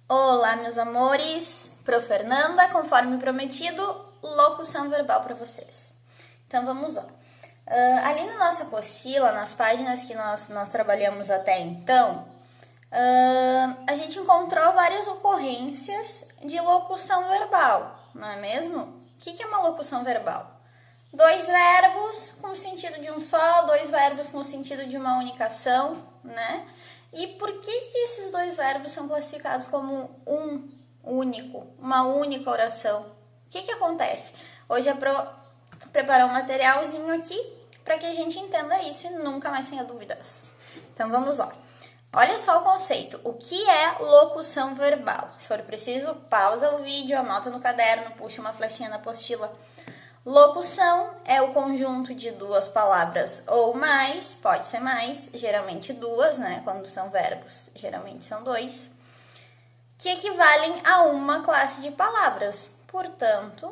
Olá, meus amores! Pro Fernanda, conforme prometido, locução verbal para vocês. Então, vamos lá. Ali na nossa apostila, nas páginas que nós trabalhamos até então, a gente encontrou várias ocorrências de locução verbal, não é mesmo? O que é uma locução verbal? Dois verbos com o sentido de um só, dois verbos com o sentido de uma única ação, né? E por que esses dois verbos são classificados como um único, uma única oração? O que acontece? Hoje é para preparar um materialzinho aqui para que a gente entenda isso e nunca mais tenha dúvidas. Então vamos lá. Olha só o conceito. O que é locução verbal? Se for preciso, pausa o vídeo, anota no caderno, puxa uma flechinha na apostila. Locução é o conjunto de duas palavras ou mais, pode ser mais, geralmente duas, né? Quando são verbos, geralmente são dois, que equivalem a uma classe de palavras. Portanto,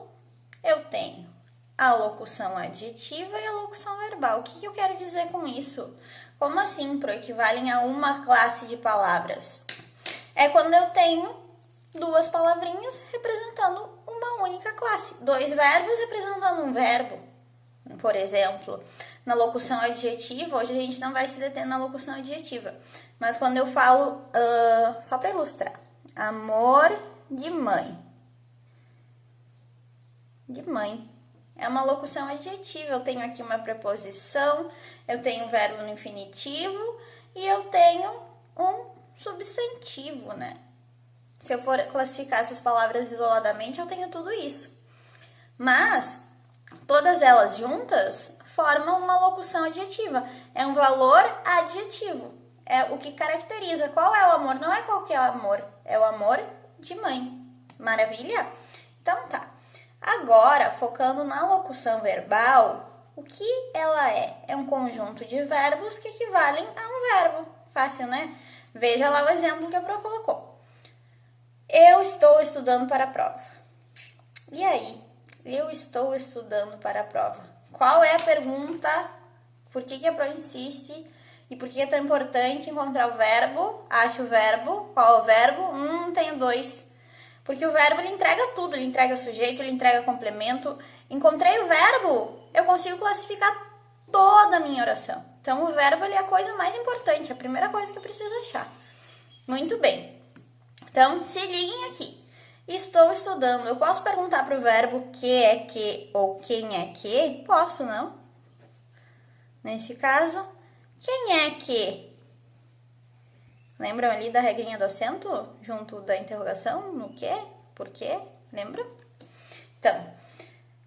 eu tenho a locução adjetiva e a locução verbal. O que eu quero dizer com isso? Como assim, equivalem a uma classe de palavras? É quando eu tenho duas palavrinhas representando uma única classe. Dois verbos representando um verbo. Por exemplo, na locução adjetiva, hoje a gente não vai se deter na locução adjetiva, mas quando eu falo, só para ilustrar, amor de mãe. De mãe. É uma locução adjetiva. Eu tenho aqui uma preposição, eu tenho um verbo no infinitivo e eu tenho um substantivo, né? Se eu for classificar essas palavras isoladamente, eu tenho tudo isso. Mas, todas elas juntas formam uma locução adjetiva. É um valor adjetivo. É o que caracteriza. Qual é o amor? Não é qualquer amor. É o amor de mãe. Maravilha? Então tá. Agora, focando na locução verbal, o que ela é? É um conjunto de verbos que equivalem a um verbo. Fácil, né? Veja lá o exemplo que a Pro colocou. Eu estou estudando para a prova. E aí? Eu estou estudando para a prova. Qual é a pergunta? Por que a Pro insiste? E por que é tão importante encontrar o verbo? Acha o verbo. Qual é o verbo? Tenho dois. Porque o verbo, ele entrega tudo. Ele entrega o sujeito, ele entrega complemento. Encontrei o verbo, eu consigo classificar toda a minha oração. Então, o verbo, ele é a coisa mais importante. A primeira coisa que eu preciso achar. Muito bem. Então, se liguem aqui. Estou estudando. Eu posso perguntar para o verbo que é que ou quem é que? Posso, não? Nesse caso, quem é que? Lembram ali da regrinha do acento? Junto da interrogação? No que? Por quê? Lembram? Então,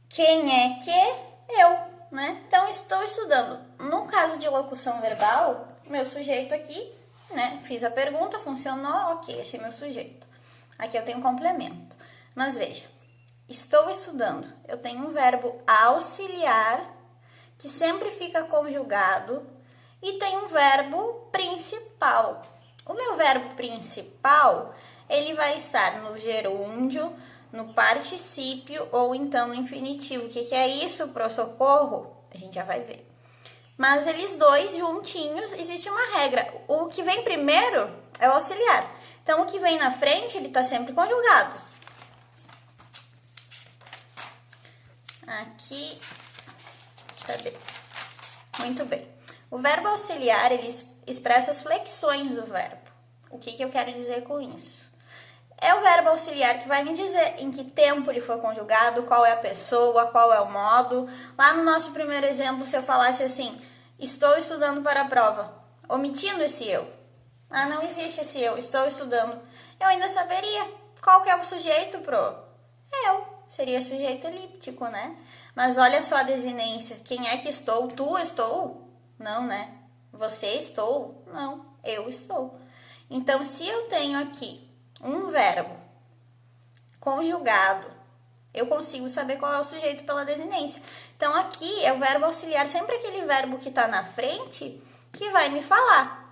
quem é que? Eu, né? Então, estou estudando. No caso de locução verbal, meu sujeito aqui, né? Fiz a pergunta, funcionou, ok, achei meu sujeito. Aqui eu tenho um complemento. Mas veja, estou estudando. Eu tenho um verbo auxiliar, que sempre fica conjugado, e tem um verbo principal. O meu verbo principal, ele vai estar no gerúndio, no particípio ou então no infinitivo. O que é isso, pro socorro? A gente já vai ver. Mas eles dois juntinhos, existe uma regra. O que vem primeiro é o auxiliar. Então, o que vem na frente, ele está sempre conjugado. Aqui, cadê? Muito bem. O verbo auxiliar, ele expressa as flexões do verbo. O que eu quero dizer com isso? É o verbo auxiliar que vai me dizer em que tempo ele foi conjugado, qual é a pessoa, qual é o modo. Lá no nosso primeiro exemplo, se eu falasse assim, estou estudando para a prova, omitindo esse eu. Não existe esse eu, estou estudando. Eu ainda saberia qual que é o sujeito pro eu. Seria sujeito elíptico, né? Mas olha só a desinência. Quem é que estou? Tu estou? Não, né? Você estou? Não, eu estou. Então, se eu tenho aqui um verbo conjugado, eu consigo saber qual é o sujeito pela desinência. Então, aqui é o verbo auxiliar, sempre aquele verbo que está na frente que vai me falar.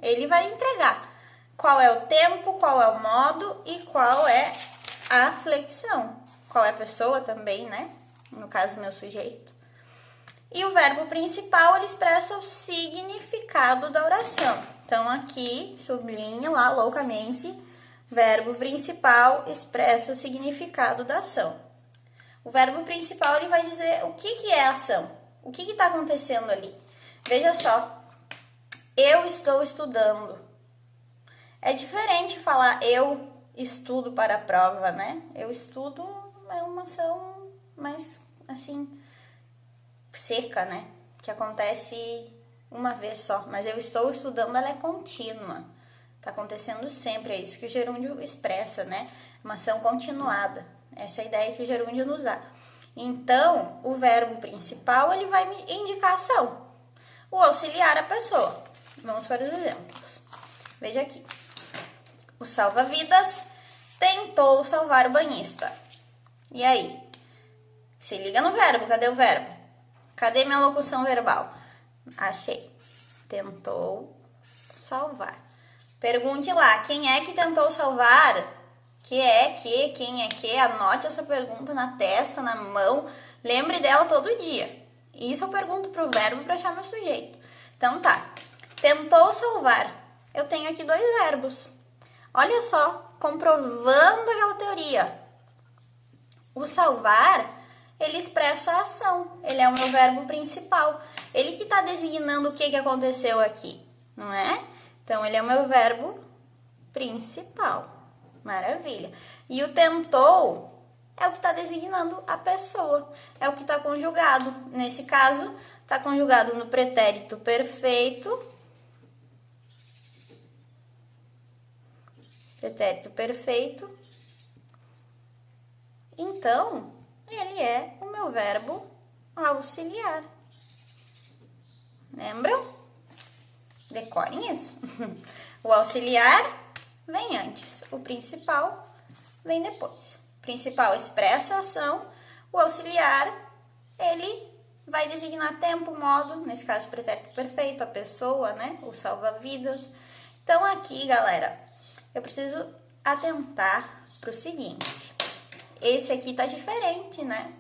Ele vai entregar qual é o tempo, qual é o modo e qual é a flexão. Qual é a pessoa também, né? No caso, meu sujeito. E o verbo principal, ele expressa o significado da oração. Então, aqui, sublinha lá loucamente Verbo principal expressa o significado da ação. O verbo principal ele vai dizer o que é a ação, o que está acontecendo ali. Veja só, eu estou estudando. É diferente falar eu estudo para a prova, né? Eu estudo é uma ação mais, assim, seca, né? Que acontece uma vez só. Mas eu estou estudando, ela é contínua. Tá acontecendo sempre, é isso que o gerúndio expressa, né? Uma ação continuada. Essa é a ideia que o gerúndio nos dá. Então, o verbo principal, ele vai me indicar a ação. O auxiliar, a pessoa. Vamos para os exemplos. Veja aqui. O salva-vidas tentou salvar o banhista. E aí? Se liga no verbo. Cadê o verbo? Cadê minha locução verbal? Achei. Tentou salvar. Pergunte lá. Quem é que tentou salvar? Quem é que? Anote essa pergunta na testa, na mão. Lembre dela todo dia. Isso eu pergunto pro verbo para achar meu sujeito. Então tá. Tentou salvar. Eu tenho aqui dois verbos. Olha só, comprovando aquela teoria. O salvar, ele expressa a ação. Ele é o meu verbo principal. Ele que está designando o que aconteceu aqui, não é? Então, ele é o meu verbo principal. Maravilha. E o tentou é o que está designando a pessoa. É o que está conjugado. Nesse caso, está conjugado no pretérito perfeito. Pretérito perfeito. Então, ele é o meu verbo auxiliar. Lembram? Decorem isso. O auxiliar vem antes, o principal vem depois. O principal expressa a ação, o auxiliar, ele vai designar tempo, modo, nesse caso pretérito perfeito, a pessoa, né? O salva-vidas. Então, aqui, galera, eu preciso atentar para o seguinte. Esse aqui tá diferente, né?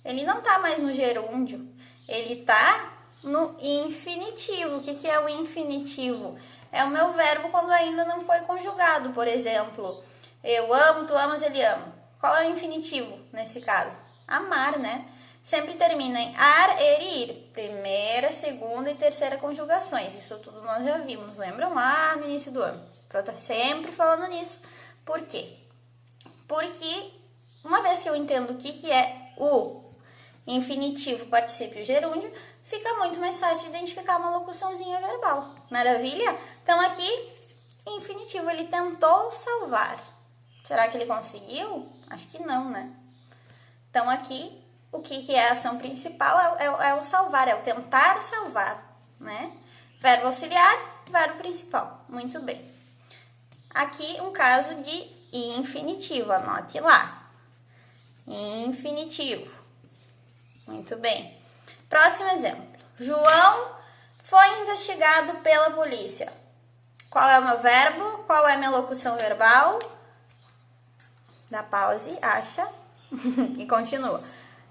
Ele não tá mais no gerúndio, ele tá no infinitivo. O que é o infinitivo? É o meu verbo quando ainda não foi conjugado. Por exemplo, eu amo, tu amas, ele ama. Qual é o infinitivo nesse caso? Amar, né? Sempre termina em ar, er e ir. Primeira, segunda e terceira conjugações. Isso tudo nós já vimos, lembram lá no início do ano? Eu tô sempre falando nisso. Por quê? Porque uma vez que eu entendo o que é o infinitivo, particípio gerúndio, fica muito mais fácil de identificar uma locuçãozinha verbal. Maravilha? Então aqui, infinitivo, ele tentou salvar. Será que ele conseguiu? Acho que não, né? Então aqui, o que é a ação principal é o salvar, é o tentar salvar, né? Verbo auxiliar, verbo principal. Muito bem. Aqui um caso de infinitivo, anote lá. Infinitivo. Muito bem. Próximo exemplo. João foi investigado pela polícia. Qual é o meu verbo? Qual é a minha locução verbal? Dá pause, acha e continua.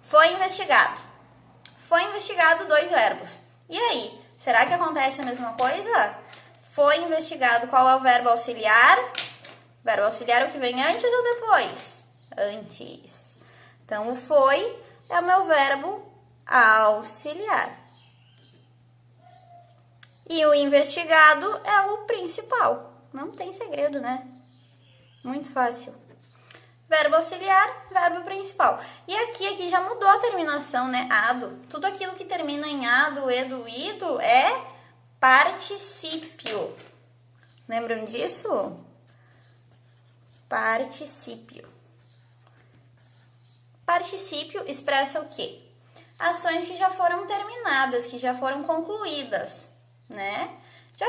Foi investigado. Foi investigado, dois verbos. E aí? Será que acontece a mesma coisa? Foi investigado, qual é o verbo auxiliar? Verbo auxiliar é o que vem antes ou depois? Antes. Então, o foi é o meu verbo auxiliar. E o investigado é o principal. Não tem segredo, né? Muito fácil. Verbo auxiliar, verbo principal. E aqui já mudou a terminação, né? Ado. Tudo aquilo que termina em ado, edo, ido é particípio. Lembram disso? Particípio. Particípio expressa o quê? Ações que já foram terminadas, que já foram concluídas, né? Já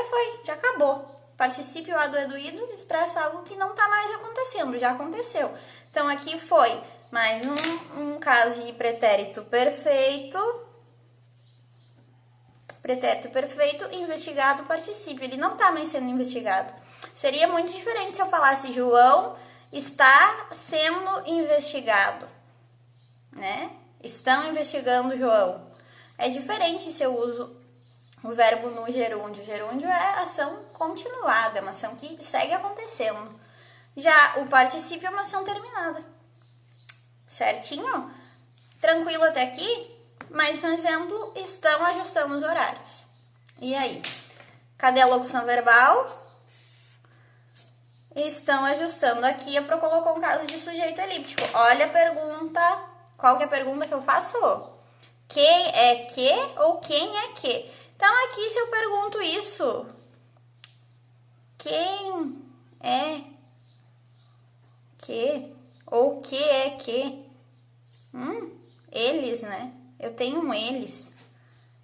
acabou. Particípio aduído expressa algo que não está mais acontecendo, já aconteceu. Então, aqui foi mais um caso de pretérito perfeito. Pretérito perfeito, investigado, particípio. Ele não está mais sendo investigado. Seria muito diferente se eu falasse João está sendo investigado, né? Estão investigando João. É diferente se eu uso o verbo no gerúndio. Gerúndio é ação continuada, é uma ação que segue acontecendo. Já o particípio é uma ação terminada. Certinho? Tranquilo até aqui? Mais um exemplo, estão ajustando os horários. E aí? Cadê a locução verbal? Estão ajustando. Aqui a Pro colocou um caso de sujeito elíptico. Olha a pergunta. Qual que é a pergunta que eu faço? Quem é que ou quem é que? Então, aqui se eu pergunto isso, quem é que ou que é que? Eles, né? Eu tenho um eles.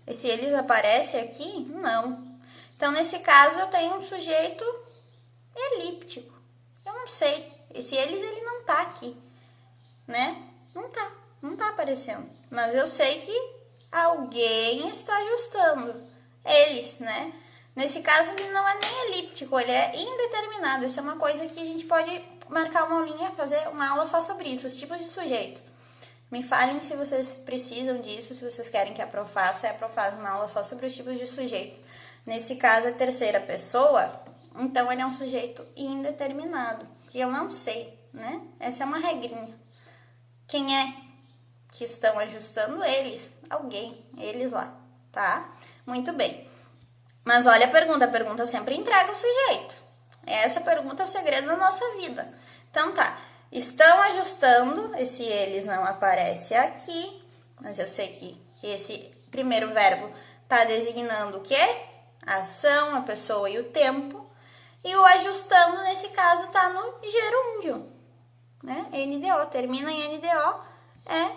Esse eles aparece aqui? Não. Então, nesse caso, eu tenho um sujeito elíptico. Eu não sei. Esse eles, ele não tá aqui, né? Não tá aparecendo. Mas eu sei que alguém está ajustando. Eles, né? Nesse caso, ele não é nem elíptico, ele é indeterminado. Isso é uma coisa que a gente pode marcar uma aulinha, fazer uma aula só sobre isso, os tipos de sujeito. Me falem se vocês precisam disso, se vocês querem que a Pro faça. A Pro faz uma aula só sobre os tipos de sujeito. Nesse caso, é terceira pessoa, então ele é um sujeito indeterminado, que eu não sei, né? Essa é uma regrinha. Quem é que estão ajustando? Eles, alguém, eles lá, tá? Muito bem. Mas olha a pergunta sempre entrega o sujeito. Essa pergunta é o segredo da nossa vida. Então tá, estão ajustando, esse eles não aparece aqui, mas eu sei que esse primeiro verbo tá designando o quê? A ação, a pessoa e o tempo. E o ajustando, nesse caso, tá no gerúndio, né? NDO, termina em NDO, é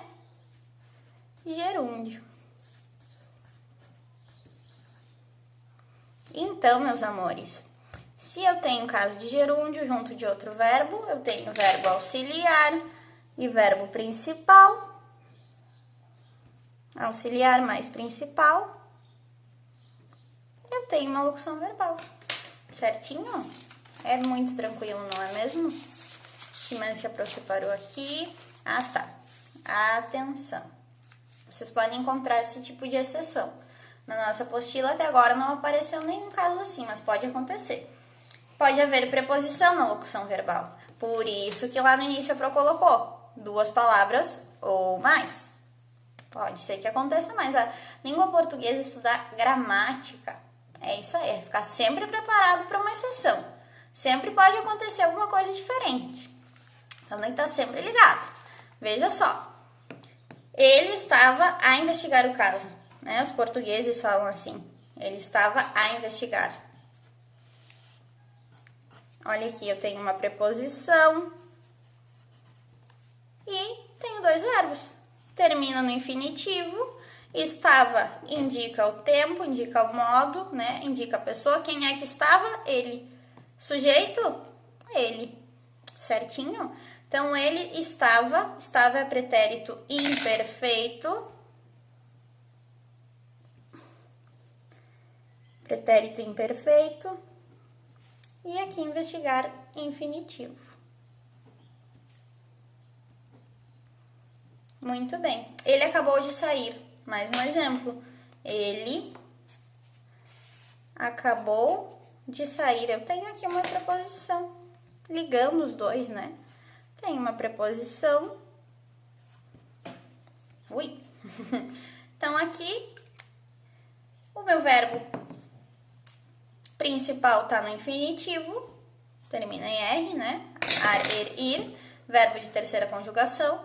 gerúndio. Então, meus amores, se eu tenho caso de gerúndio junto de outro verbo, eu tenho verbo auxiliar e verbo principal. Auxiliar mais principal. Eu tenho uma locução verbal. Certinho? É muito tranquilo, não é mesmo? Que mais que a Pro separou aqui? Ah, tá. Atenção. Vocês podem encontrar esse tipo de exceção. Na nossa apostila, até agora, não apareceu nenhum caso assim, mas pode acontecer. Pode haver preposição na locução verbal. Por isso que lá no início a Pro colocou 2 palavras ou mais. Pode ser que aconteça, mas a língua portuguesa estudar gramática. É isso aí, é ficar sempre preparado para uma exceção. Sempre pode acontecer alguma coisa diferente. Então, tem que estar sempre ligado. Veja só. Ele estava a investigar o caso, né? Os portugueses falam assim. Ele estava a investigar. Olha aqui, eu tenho uma preposição e tenho 2 verbos. Termina no infinitivo. Estava indica o tempo, indica o modo, né? Indica a pessoa. Quem é que estava? Ele. Sujeito? Ele. Certinho? Então, ele estava. Estava é pretérito imperfeito. Pretérito imperfeito. E aqui, investigar, infinitivo. Muito bem. Ele acabou de sair. Mais um exemplo. Ele acabou de sair. Eu tenho aqui uma preposição ligando os dois, né? Tem uma preposição. Ui! Então, aqui, o meu verbo principal tá no infinitivo. Termina em R, né? Ir. Verbo de terceira conjugação.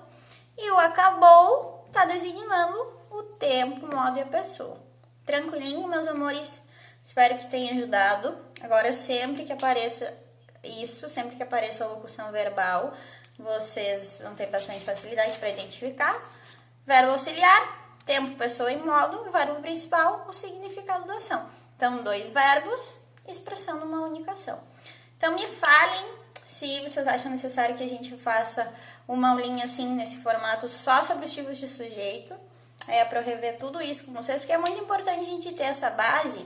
E o acabou tá designando o tempo, o modo e a pessoa. Tranquilinho, meus amores? Espero que tenha ajudado. Agora, sempre que apareça isso, sempre que apareça a locução verbal, vocês vão ter bastante facilidade para identificar. Verbo auxiliar, tempo, pessoa e modo. O verbo principal, o significado da ação. Então, 2 verbos expressando uma única ação. Então, me falem se vocês acham necessário que a gente faça uma aulinha assim, nesse formato, só sobre os tipos de sujeito. Para eu rever tudo isso com vocês, porque é muito importante a gente ter essa base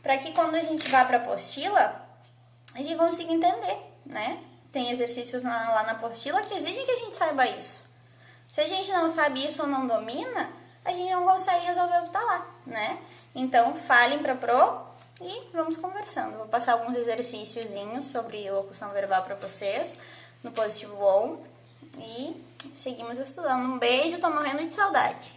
para que quando a gente vá para a apostila, a gente consiga entender, né? Tem exercícios lá na apostila que exigem que a gente saiba isso. Se a gente não sabe isso ou não domina, a gente não consegue resolver o que tá lá, né? Então, falem para Pro e vamos conversando. Vou passar alguns exercíciozinhos sobre locução verbal para vocês no Positivo On e seguimos estudando. Um beijo, tô morrendo de saudade.